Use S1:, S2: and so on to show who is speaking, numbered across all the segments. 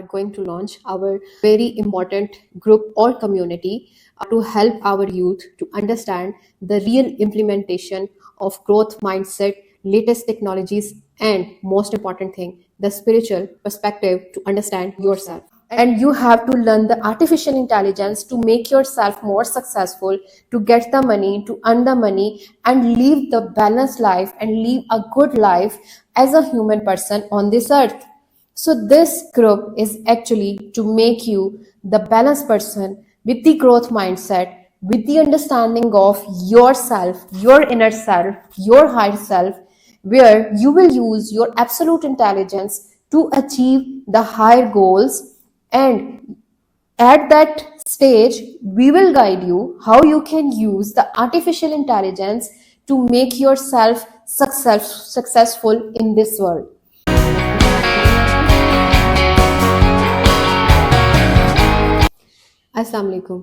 S1: are going to launch our very important group or community to help our youth to understand the real implementation of growth mindset, latest technologies, and most important thing, the spiritual perspective to understand yourself. And you have to learn the artificial intelligence to make yourself more successful, to get the money, to earn the money, and live the balanced life and live a good life as a human person on this earth. So this group is actually to make you the balanced person with the growth mindset, with the understanding of yourself, your inner self, your higher self, where you will use your absolute intelligence to achieve the higher goals. And at that stage, we will guide you how you can use the artificial intelligence to make yourself successful in this world. Assalamu alaikum.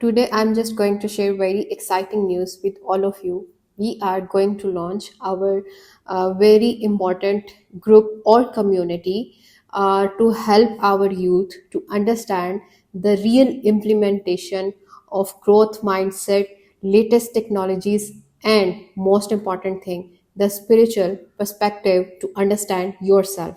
S1: Today I'm just going to share very exciting news with all of you. We are going to launch our very important group or community to help our youth to understand the real implementation of growth mindset, latest technologies, and most important thing, the spiritual perspective to understand yourself.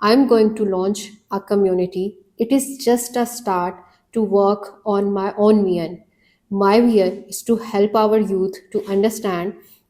S1: I'm going to launch a community. It is just a start to work on my own vision. My vision is to help our youth to understand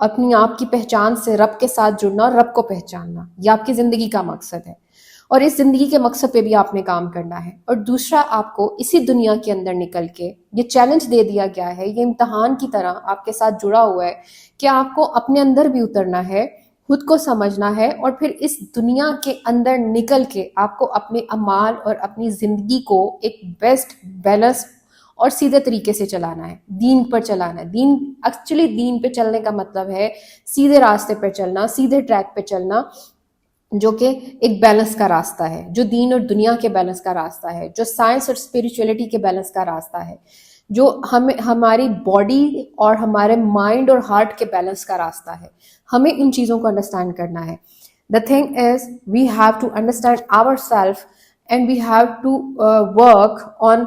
S1: اپنی آپ کی پہچان سے رب کے ساتھ جڑنا اور رب کو پہچاننا، یہ آپ کی زندگی کا مقصد ہے، اور اس زندگی کے مقصد پہ بھی آپ نے کام کرنا ہے۔ اور دوسرا، آپ کو اسی دنیا کے اندر نکل کے یہ چیلنج دے دیا گیا ہے، یہ امتحان کی طرح آپ کے ساتھ جڑا ہوا ہے کہ آپ کو اپنے اندر بھی اترنا ہے، خود کو سمجھنا ہے، اور پھر اس دنیا کے اندر نکل کے آپ کو اپنے اعمال اور اپنی زندگی کو ایک بیسٹ بیلنس اور سیدھے طریقے سے چلانا ہے، دین پر چلانا ہے۔ دین ایکچولی دین پہ چلنے کا مطلب ہے سیدھے راستے پہ چلنا، سیدھے ٹریک پہ چلنا، جو کہ ایک بیلنس کا راستہ ہے، جو دین اور دنیا کے بیلنس کا راستہ ہے، جو سائنس اور اسپریچولیٹی کے بیلنس کا راستہ ہے، جو ہماری باڈی اور ہمارے مائنڈ اور ہارٹ کے بیلنس کا راستہ ہے۔ ہمیں ان چیزوں کو انڈرسٹینڈ کرنا ہے۔ The thing is, we have to understand ourselves and we have to work on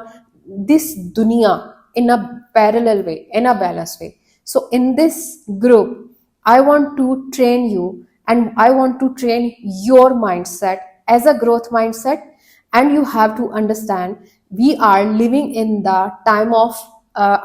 S1: this dunya in a parallel way, in a balanced way. So in this group, I want to train you and I want to train your mindset as a growth mindset, and you have to understand we are living in the time of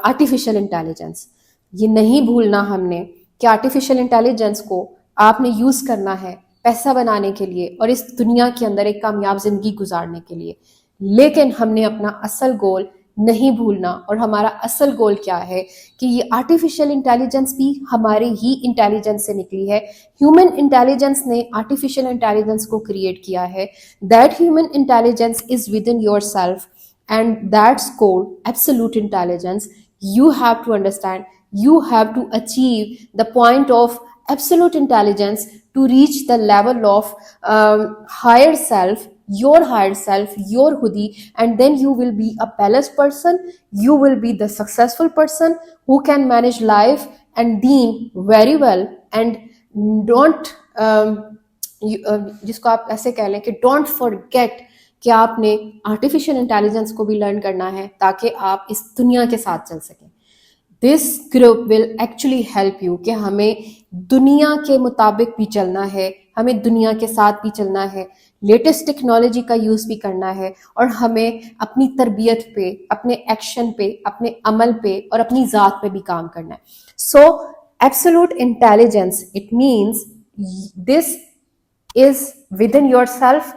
S1: artificial intelligence. یہ نہیں بھولنا ہم نے کہ artificial intelligence کو آپ نے use کرنا ہے پیسہ بنانے کے لیے اور اس دنیا کے اندر ایک کامیاب زندگی گزارنے کے لیے، لیکن ہم نے اپنا اصل گول نہیں بھولنا۔ اور ہمارا اصل گول کیا ہے کہ یہ آرٹیفیشل انٹیلیجنس بھی ہماری ہی انٹیلیجنس سے نکلی ہے۔ ہیومن انٹیلیجنس نے آرٹیفیشل انٹیلیجنس کو کریٹ کیا ہے۔ That human intelligence is within yourself and that's called absolute intelligence. You have to understand, you have to achieve the point of absolute intelligence to reach the level of higher self, your higher self, your Hudi, and then you will be a balanced person, you will be the successful person who can manage life and deen very well, and don't جس کو آپ ایسے کہہ لیں کہ don't forget کہ آپ نے آرٹیفیشل انٹیلیجنس کو بھی لرن کرنا ہے تاکہ آپ اس دنیا کے ساتھ چل سکیں۔ This group will actually help you کہ ہمیں دنیا کے مطابق بھی چلنا ہے، ہمیں دنیا کے ساتھ بھی چلنا ہے، لیٹسٹ ٹیکنالوجی کا یوز بھی کرنا ہے، اور ہمیں اپنی تربیت پہ، اپنے ایکشن پہ، اپنے عمل پہ اور اپنی ذات پہ بھی کام کرنا ہے۔ So absolute intelligence it means this is within yourself,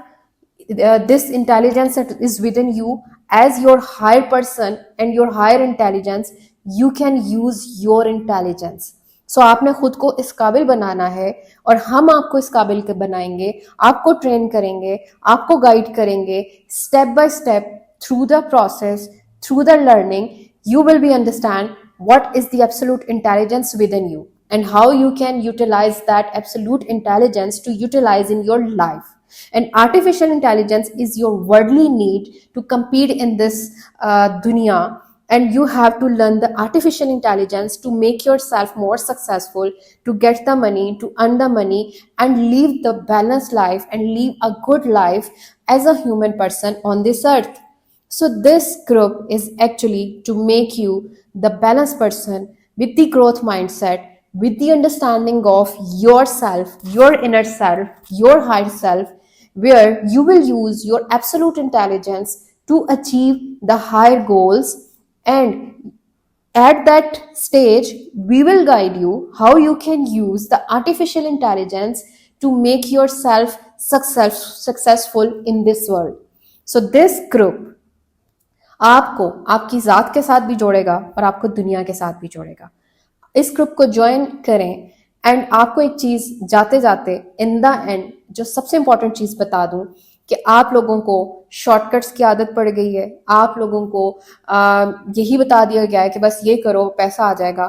S1: this intelligence that is within you, as your higher person and your higher intelligence, you can use your intelligence. So آپ نے خود کو اس قابل بنانا ہے، اور ہم آپ کو اس قابل کے بنائیں گے، آپ کو ٹرین کریں گے، آپ کو گائیڈ کریں گے step by step through the process, through the learning. You will be understand what is the absolute intelligence within you and how you can utilize that absolute intelligence to utilize in your life. And artificial intelligence is your worldly need to compete in this dunya, and you have to learn the artificial intelligence to make yourself more successful, to get the money, to earn the money, and live the balanced life and live a good life as a human person on this earth. So this group is actually to make you the balanced person with the growth mindset, with the understanding of yourself, your inner self, your higher self, where you will use your absolute intelligence to achieve the higher goals. And at that stage, we will guide you how you can use the artificial intelligence to make yourself successful in this world. So this group آپ کو آپ کی ذات کے ساتھ بھی جوڑے گا اور آپ کو دنیا کے ساتھ بھی جوڑے گا۔ اس گروپ کو جوائن کریں، اینڈ آپ کو ایک چیز جاتے جاتے ان دا اینڈ جو سب سے امپورٹنٹ چیز بتا دوں کہ آپ لوگوں کو شارٹ کٹس کی عادت پڑ گئی ہے، آپ لوگوں کو یہی بتا دیا گیا ہے کہ بس یہ کرو پیسہ آ جائے گا۔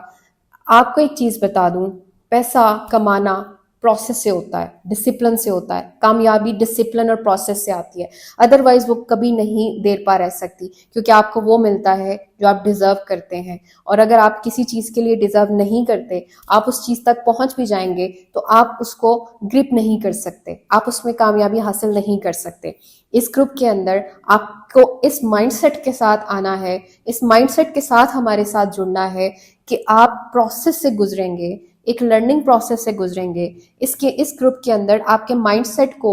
S1: آپ کو ایک چیز بتا دوں، پیسہ کمانا پروسیس سے ہوتا ہے، ڈسپلن سے ہوتا ہے، کامیابی ڈسپلن اور پروسیس سے آتی ہے، ادروائز وہ کبھی نہیں دیر پا رہ سکتی، کیونکہ آپ کو وہ ملتا ہے جو آپ ڈیزرو کرتے ہیں، اور اگر آپ کسی چیز کے لیے ڈیزرو نہیں کرتے، آپ اس چیز تک پہنچ بھی جائیں گے تو آپ اس کو گرپ نہیں کر سکتے، آپ اس میں کامیابی حاصل نہیں کر سکتے۔ اس گروپ کے اندر آپ کو اس مائنڈ سیٹ کے ساتھ آنا ہے، اس مائنڈ سیٹ کے ساتھ ہمارے ساتھ جڑنا ہے کہ آپ پروسیس سے گزریں گے، ایک لرننگ پروسیس سے گزریں گے۔ اس گروپ کے اندر آپ کے مائنڈ سیٹ کو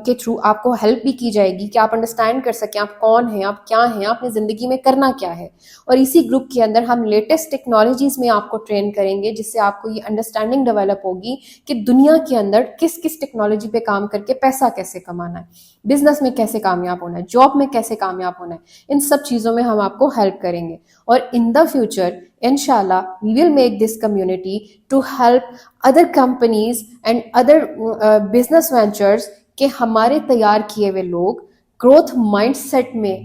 S1: کے تھرو آپ کو ہیلپ بھی کی جائے گی کہ آپ انڈرسٹینڈ کر سکیں آپ کون ہیں، آپ کیا ہیں، آپ نے زندگی میں کرنا کیا ہے. اور اسی گروپ کے اندر ہم لیٹسٹ ٹیکنالوجیز میں آپ کو ٹرین کریں گے، جس سے آپ کو یہ انڈرسٹینڈنگ ڈیولپ ہوگی کہ دنیا کے اندر کس کس ٹیکنالوجی پہ کام کر کے پیسہ کیسے کمانا ہے، بزنس میں کیسے کامیاب ہونا ہے، جاب میں کیسے کامیاب ہونا ہے. ان سب چیزوں میں ہم آپ کو ہیلپ کریں گے. اور ان دا فیوچر انشاءاللہ we will make this community to help other companies and other business ventures, کہ ہمارے تیار کیے ہوئے لوگ، گروتھ مائنڈ سیٹ میں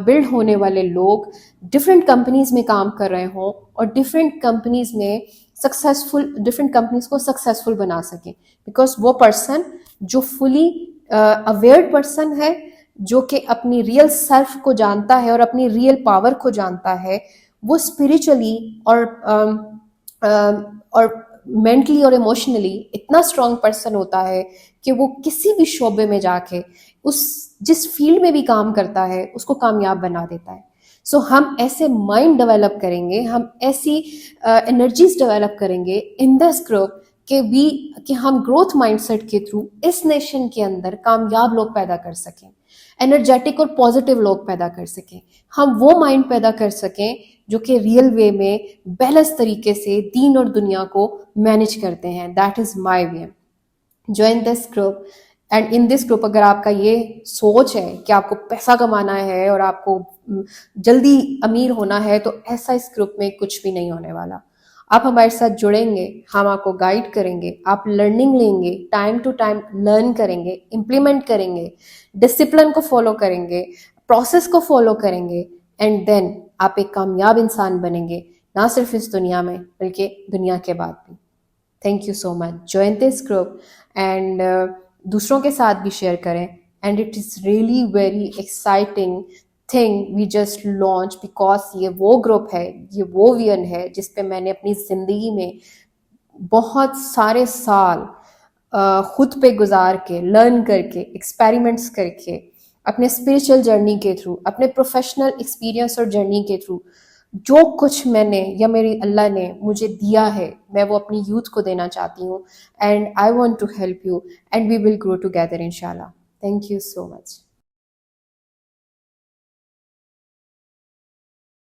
S1: بلڈ ہونے والے لوگ ڈفرینٹ کمپنیز میں کام کر رہے ہوں اور ڈفرینٹ کمپنیز میں ڈفرینٹ کمپنیز کو سکسیزفل بنا سکیں. بیکاز وہ پرسن جو فلی اویئرڈ پرسن ہے، جو کہ اپنی ریئل سیلف کو جانتا ہے اور اپنی ریئل پاور کو جانتا ہے، وہ اسپریچولی اور مینٹلی اور ایموشنلی اتنا اسٹرانگ پرسن ہوتا ہے کہ وہ کسی بھی شعبے میں جا کے جس فیلڈ میں بھی کام کرتا ہے اس کو کامیاب بنا دیتا ہے. سو ہم ایسے مائنڈ ڈیولپ کریں گے، ہم ایسی انرجیز ڈیولپ کریں گے ان دس گروپ کہ ہم گروتھ مائنڈ سیٹ کے تھرو اس نیشن کے اندر کامیاب لوگ پیدا کر سکیں، انرجیٹک اور پازیٹیو لوگ پیدا کر سکیں. ہم وہ مائنڈ پیدا کر سکیں جو کہ ریئل وے میں بیلنس طریقے سے دین اور دنیا کو مینج کرتے ہیں. That is my way. Join this group. And in this group اگر آپ کا یہ سوچ ہے کہ آپ کو پیسہ کمانا ہے اور آپ کو جلدی امیر ہونا ہے، تو ایسا اس گروپ میں کچھ بھی نہیں ہونے والا. آپ ہمارے ساتھ جڑیں گے، ہم آپ کو گائیڈ کریں گے، آپ لرننگ لیں گے، ٹائم ٹو ٹائم لرن کریں گے، امپلیمنٹ کریں گے، ڈسپلن کو فالو کریں گے، پروسیس کو فالو کریں گے، اینڈ دین آپ ایک کامیاب انسان بنیں گے، نہ صرف اس دنیا میں بلکہ دنیا کے بعد بھی. Thank you so much. Join this group and دوسروں کے ساتھ بھی شیئر کریں. And it is really very exciting thing we just launch, because یہ وہ گروپ ہے، یہ وہ ویژن ہے جس پہ میں نے اپنی زندگی میں بہت سارے سال خود پہ گزار کے، لرن کر کے، ایکسپیریمنٹس کر کے، اپنے اسپریچل جرنی کے تھرو، اپنے پروفیشنل ایکسپیرینس اور جرنی کے تھرو جو کچھ میں نے یا میری اللہ نے مجھے دیا ہے، میں وہ اپنی یوتھ کو دینا چاہتی ہوں. And I want to help you and we will grow together انشاءاللہ. Thank you so much.